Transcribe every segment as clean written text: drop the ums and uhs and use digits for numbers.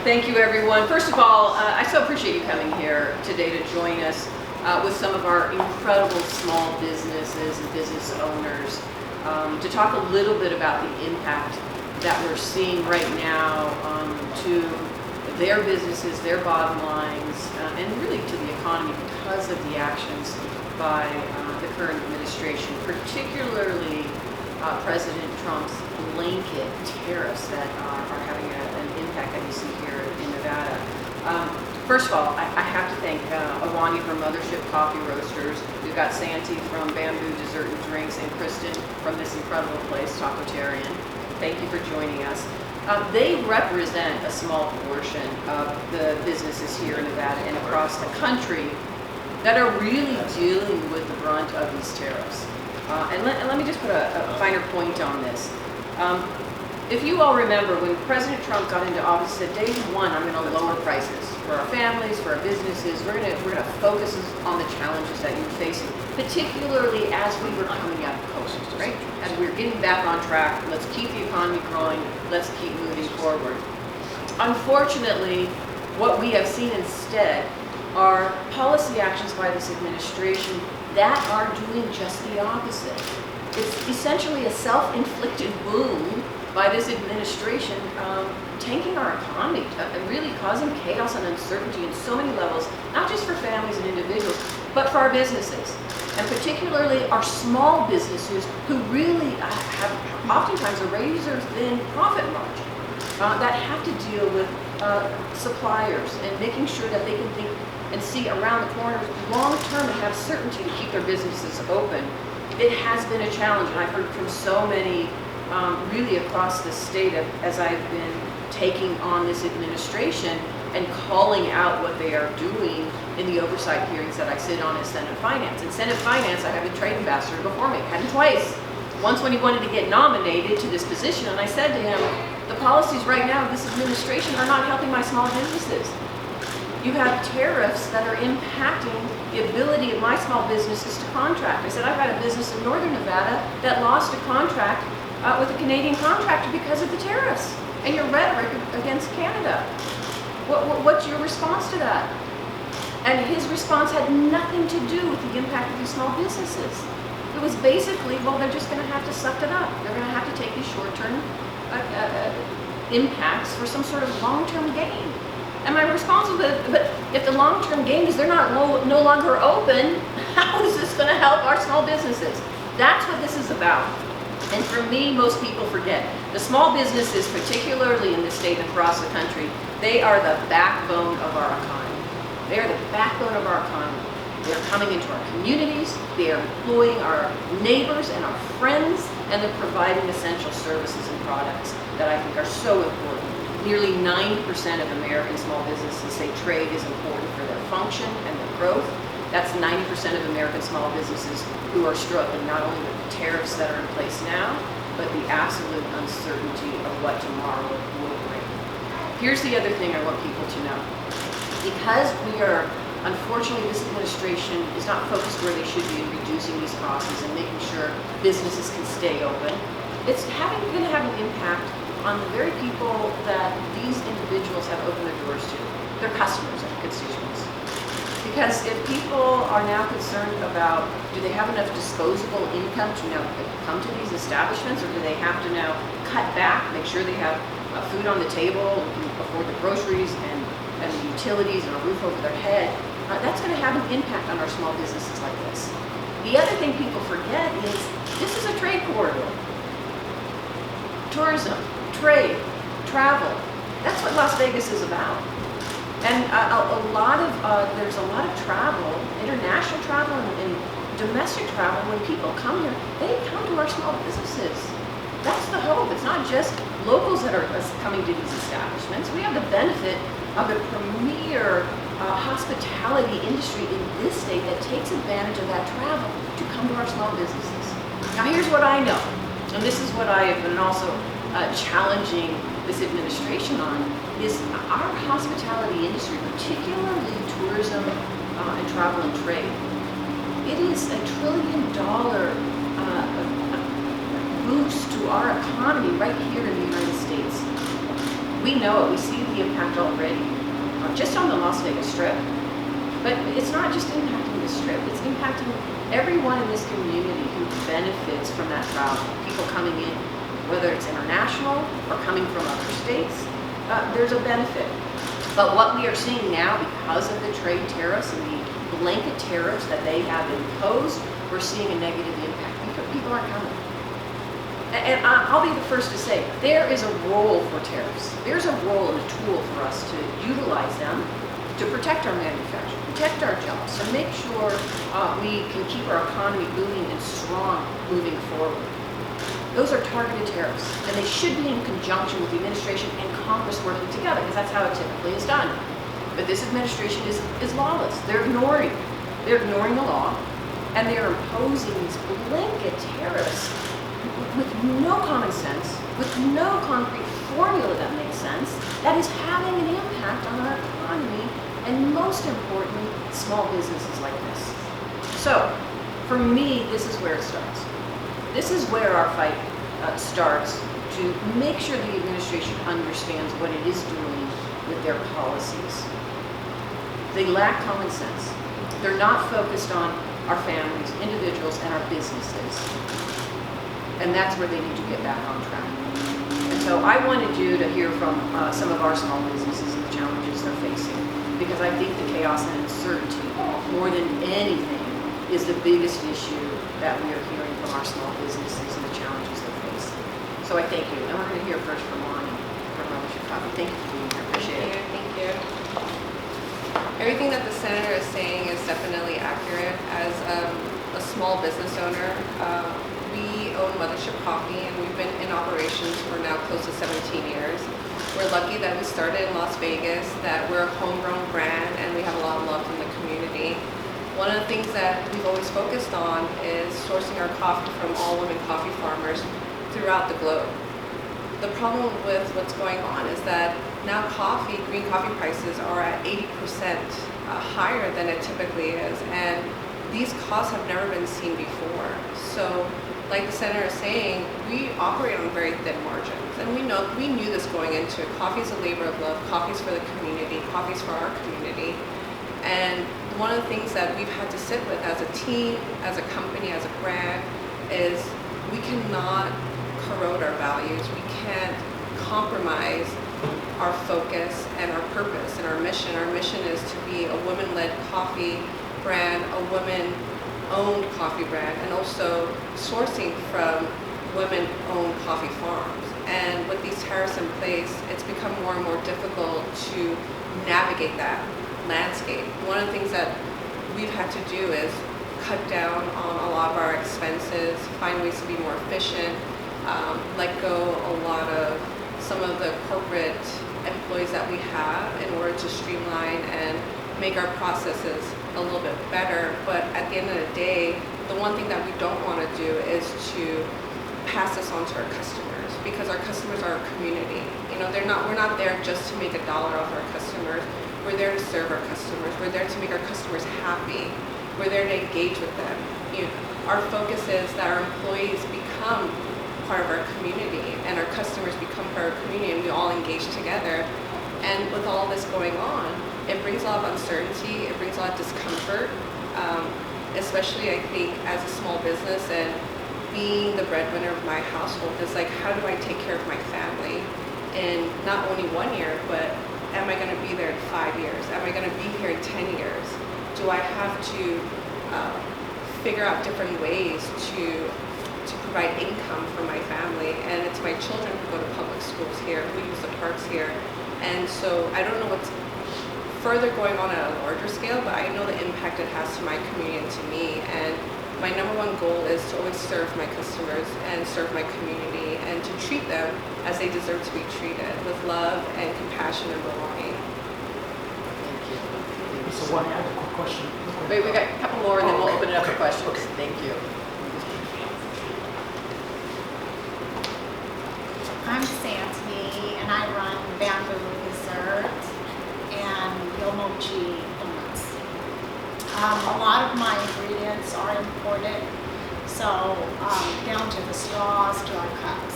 Thank you, everyone. First of all, I so appreciate you coming here today to join us with some of our incredible small businesses and business owners to talk a little bit about the impact that we're seeing right now to their businesses, their bottom lines, and really to the economy because of the actions by the current administration, particularly President Trump's blanket tariffs that are having an impact that you see here in Nevada. First of all, I have to thank Awani from Mothership Coffee Roasters. We've got Santi from Bamboo Dessert and Drinks, and Kristen from this incredible place, Tacotarian. Thank you for joining us. They represent a small portion of the businesses here in Nevada and across the country that are really dealing with the brunt of these tariffs. And let me just put a finer point on this. If you all remember, when President Trump got into office, he said, day one, I'm going to lower prices for our families, for our businesses. We're going to focus on the challenges that you're facing, particularly as we were coming out of COVID, right? As we were getting back on track, let's keep the economy growing, let's keep moving forward. Unfortunately, what we have seen instead are policy actions by this administration that are doing just the opposite. It's essentially a self-inflicted wound by this administration, tanking our economy, really causing chaos and uncertainty in so many levels, not just for families and individuals, but for our businesses, and particularly our small businesses who really have oftentimes a razor-thin profit margin that have to deal with suppliers and making sure that they can think and see around the corners long-term and have certainty to keep their businesses open. It has been a challenge, and I've heard from so many really across the state as I've been taking on this administration and calling out what they are doing in the oversight hearings that I sit on as Senate Finance. In Senate Finance, I have a trade ambassador before me. I had him twice. Once when he wanted to get nominated to this position, and I said to him, the policies right now of this administration are not helping my small businesses. You have tariffs that are impacting the ability of my small businesses to contract. I said, I've got a business in Northern Nevada that lost a contract with a Canadian contractor because of the tariffs and your rhetoric against Canada. What's your response to that? And his response had nothing to do with the impact of these small businesses. It was basically, well, they're just going to have to suck it up. They're going to have to take these short-term impacts for some sort of long-term gain. And my response was, but if the long-term gain is they're no longer open, how is this going to help our small businesses? That's what this is about. And for me, most people forget. The small businesses, particularly in this state and across the country, they are the backbone of our economy. They are the backbone of our economy. They are coming into our communities, they are employing our neighbors and our friends, and they're providing essential services and products that I think are so important. Nearly 90% of American small businesses say trade is important for their function and their growth. That's 90% of American small businesses who are struggling not only with the tariffs that are in place now, but the absolute uncertainty of what tomorrow will bring. Here's the other thing I want people to know. Because we are, unfortunately, this administration is not focused where they should be in reducing these costs and making sure businesses can stay open, it's going to have an impact on the very people that these individuals have opened their doors to, their customers and constituents. Because if people are now concerned about, do they have enough disposable income to now come to these establishments, or do they have to now cut back, make sure they have food on the table, afford the groceries and the utilities and a roof over their head, that's going to have an impact on our small businesses like this. The other thing people forget is this is a trade corridor. Tourism, trade, travel, that's what Las Vegas is about. And there's a lot of travel, international travel and domestic travel. When people come here, they come to our small businesses. That's the hope. It's not just locals that are coming to these establishments. We have the benefit of a premier hospitality industry in this state that takes advantage of that travel to come to our small businesses. Now here's what I know, and this is what I have been also challenging this administration on, is our hospitality industry, particularly tourism and travel and trade. It is $1 trillion boost to our economy right here in the United States. We know it. We see the impact already, just on the Las Vegas Strip. But it's not just impacting the Strip. It's impacting everyone in this community who benefits from that travel. People coming in, whether it's international or coming from other states, there's a benefit. But what we are seeing now, because of the trade tariffs and the blanket tariffs that they have imposed, we're seeing a negative impact because people aren't coming. And I'll be the first to say, there is a role for tariffs. There's a role and a tool for us to utilize them to protect our manufacturing, protect our jobs, to make sure we can keep our economy booming and strong moving forward. Those are targeted tariffs, and they should be in conjunction with the administration and Congress working together, because that's how it typically is done. But this administration is lawless. They're ignoring the law, and they're imposing these blanket tariffs with no common sense, with no concrete formula that makes sense, that is having an impact on our economy, and most importantly, small businesses like this. So, for me, this is where it starts. This is where our fight starts, to make sure the administration understands what it is doing with their policies. They lack common sense. They're not focused on our families, individuals, and our businesses. And that's where they need to get back on track. And so I wanted you to hear from some of our small businesses and the challenges they're facing, because I think the chaos and uncertainty, more than anything, is the biggest issue that we are hearing from our small businesses and the challenges they face. So I thank you. And we're going to hear first from Lonnie from Chicago. Thank you for being here. Appreciate it. Thank you. Everything that the senator is saying is definitely accurate. As a small business owner, we own Mothership Coffee, and we've been in operations for now close to 17 years. We're lucky that we started in Las Vegas, that we're a homegrown brand, and we have a lot of love from the community. One of the things that we've always focused on is sourcing our coffee from all-women coffee farmers throughout the globe. The problem with what's going on is that now green coffee prices are at 80% higher than it typically is, and these costs have never been seen before. So, like the senator is saying, we operate on very thin margins, and we knew this going into it. Coffee is a labor of love. Coffee is for the community. Coffee is for our community. And one of the things that we've had to sit with as a team, as a company, as a brand, is we cannot corrode our values. We can't compromise our focus and our purpose and our mission. Our mission is to be a women-led coffee brand, a women-owned coffee brand, and also sourcing from women-owned coffee farms. And with these tariffs in place, it's become more and more difficult to navigate that landscape. One of the things that we've had to do is cut down on a lot of our expenses, find ways to be more efficient, let go a lot of some of the corporate employees that we have in order to streamline and make our processes a little bit better. But at the end of the day, the one thing that we don't want to do is to pass this on to our customers, because our customers are our community. You know, we're not there just to make $1 off our customers. We're there to serve our customers. We're there to make our customers happy. We're there to engage with them. Our focus is that our employees become part of our community, and our customers become part of our community, and we all engage together. And with all this going on, it brings a lot of uncertainty. It brings a lot of discomfort, especially I think as a small business and being the breadwinner of my household. Is like, how do I take care of my family in not only 1 year, but am I going to be there in 5 years? Am I going to be here in 10 years? Do I have to figure out different ways to provide income for my family? And it's my children who go to public schools here, who use the parks here. And so I don't know what's further going on at a larger scale, but I know the impact it has to my community and to me. And my number one goal is to always serve my customers and serve my community, and to treat them as they deserve to be treated, with love and compassion and belonging. Thank you. So one, I have a quick question. Wait, we got a couple more, and then we'll open it up for Okay. questions. Okay. Thank you. I'm Santi, and I run Bamboo Dessert and Yomochi Donuts. A lot of my ingredients are imported, so down to the straws to our cups.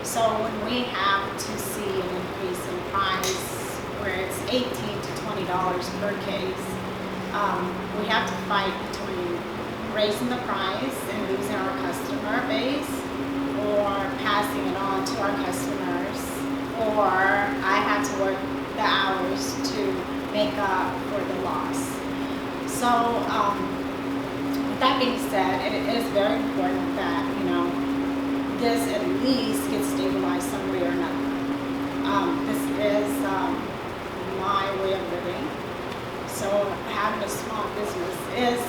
So when we have to see an increase in price where it's $18 to $20 per case. We have to fight between raising the price and losing our customer base, or passing it on to our customers, or I had to work the hours to make up for the loss. So with that being said, it is very important that, this at least gets stabilized some way or another. This is my way of living. So having a small business is,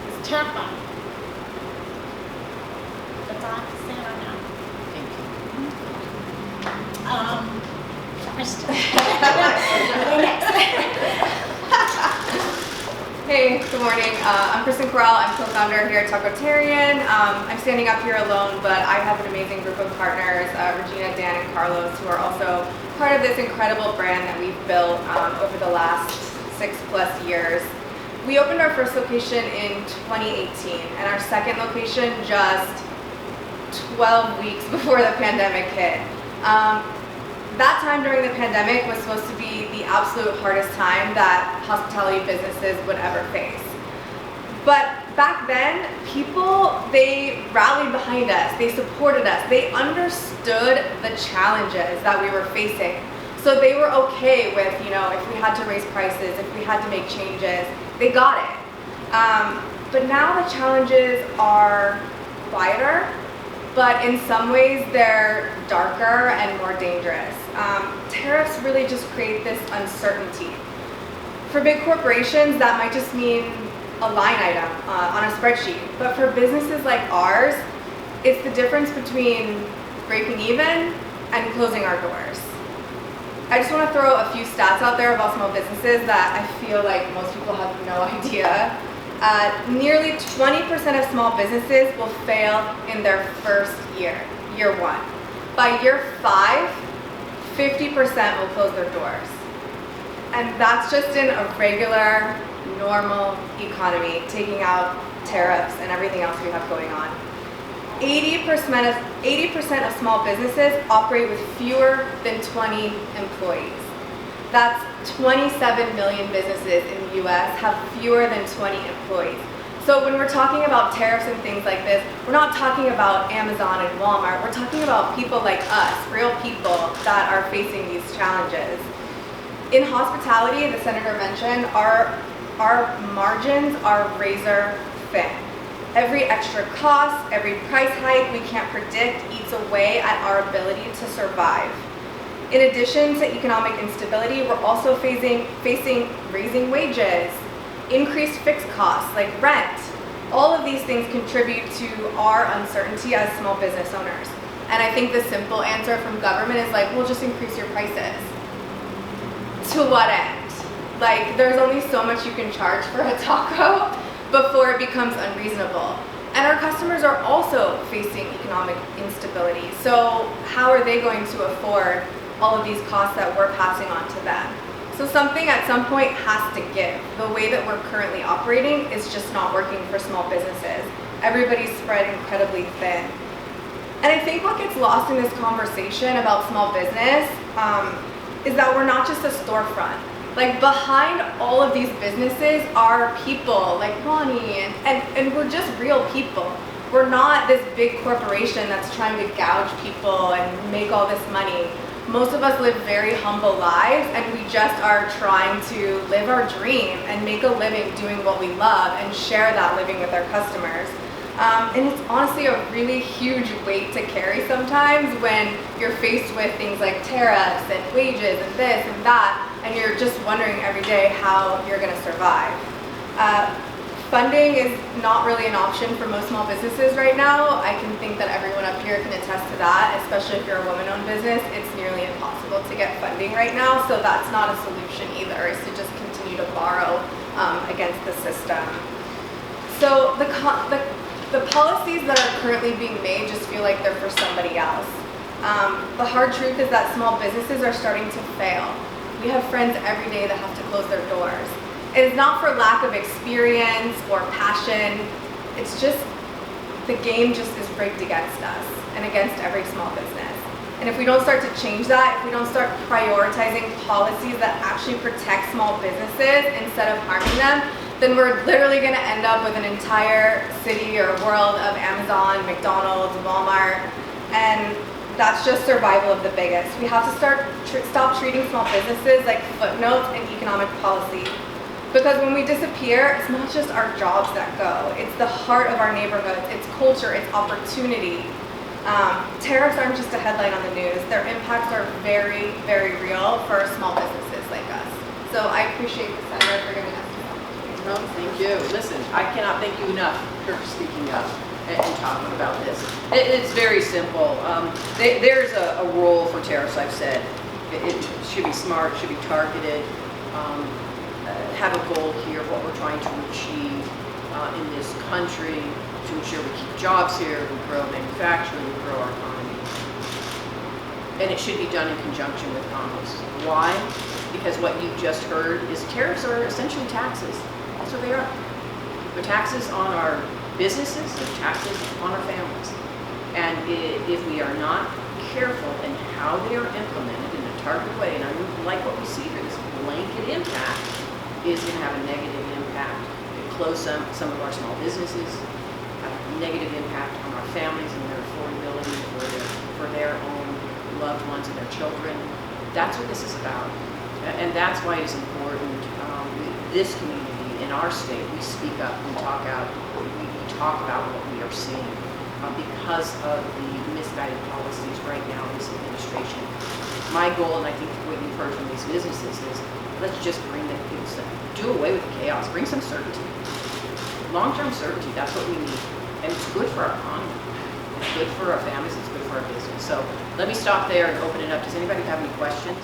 it's terrifying. That's all I have to say right now. Hey, good morning. I'm Kristen Corral. I'm co-founder here at Tacotarian. I'm standing up here alone, but I have an amazing group of partners, Regina, Dan, and Carlos, who are also part of this incredible brand that we've built over the last 6+ years. We opened our first location in 2018, and our second location just 12 weeks before the pandemic hit. That time during the pandemic was supposed to be the absolute hardest time that hospitality businesses would ever face. But back then, people, they rallied behind us, they supported us, they understood the challenges that we were facing. So they were okay with, if we had to raise prices, if we had to make changes, they got it. But now the challenges are quieter, but in some ways they're darker and more dangerous. Tariffs really just create this uncertainty. For big corporations, that might just mean a line item on a spreadsheet. But for businesses like ours, it's the difference between breaking even and closing our doors. I just want to throw a few stats out there about small businesses that I feel like most people have no idea. Nearly 20% of small businesses will fail in their first year, year one. By year 5, 50% will close their doors. And that's just in a regular, normal economy, taking out tariffs and everything else we have going on. 80% of small businesses operate with fewer than 20 employees. That's 27 million businesses in the US have fewer than 20 employees. So when we're talking about tariffs and things like this, we're not talking about Amazon and Walmart. We're talking about people like us, real people that are facing these challenges. In hospitality, the senator mentioned, our margins are razor thin. Every extra cost, every price hike we can't predict eats away at our ability to survive. In addition to economic instability, we're also facing raising wages, increased fixed costs like rent. All of these things contribute to our uncertainty as small business owners. And I think the simple answer from government is like, well, just increase your prices. To what end? Like, there's only so much you can charge for a taco before it becomes unreasonable. And our customers are also facing economic instability. So how are they going to afford all of these costs that we're passing on to them? So something at some point has to give. The way that we're currently operating is just not working for small businesses. Everybody's spread incredibly thin. And I think what gets lost in this conversation about small business is that we're not just a storefront. Like, behind all of these businesses are people like Ronnie, and we're just real people. We're not this big corporation that's trying to gouge people and make all this money. Most of us live very humble lives, and we just are trying to live our dream and make a living doing what we love and share that living with our customers. And it's honestly a really huge weight to carry sometimes when you're faced with things like tariffs and wages and this and that, and you're just wondering every day how you're going to survive. Funding is not really an option for most small businesses right now. I can think that everyone up here can attest to that, especially if you're a woman-owned business. It's nearly impossible to get funding right now, so that's not a solution either, is to just continue to borrow against the system. So the policies that are currently being made just feel like they're for somebody else. The hard truth is that small businesses are starting to fail. We have friends every day that have to close their doors. It is not for lack of experience or passion. It's just the game just is rigged against us and against every small business. And if we don't start to change that, if we don't start prioritizing policies that actually protect small businesses instead of harming them, then we're literally going to end up with an entire city or world of Amazon, McDonald's, Walmart, and that's just survival of the biggest. We have to stop treating small businesses like footnotes in economic policy. Because when we disappear, it's not just our jobs that go, it's the heart of our neighborhoods, it's culture, it's opportunity. Tariffs aren't just a headline on the news, their impacts are very, very real for small businesses like us. So I appreciate the Senator for giving us this opportunity. No, thank you. Listen, I cannot thank you enough for speaking up and talking about this. It's very simple. There's a role for tariffs, I've said. It should be smart, should be targeted, have a goal here, what we're trying to achieve in this country to ensure we keep jobs here, we grow manufacturing, we grow our economy. And it should be done in conjunction with commerce. Why? Because what you just heard is tariffs are essentially taxes. That's what they are. They're taxes on our businesses, they're taxes on our families. And if we are not careful in how they are implemented in a targeted way, and I like what we see here, this blanket impact is going to have a negative impact. It close some of our small businesses, have a negative impact on our families and their affordability for their own loved ones and their children. That's what this is about. And that's why it's important. This community in our state, we speak up, we talk out, we talk about what we are seeing because of the misguided policies right now in this administration. My goal, and I think what you've heard from these businesses, is let's just do away with the chaos, bring some certainty. Long-term certainty, that's what we need. And it's good for our economy. It's good for our families, it's good for our business. So let me stop there and open it up. Does anybody have any questions?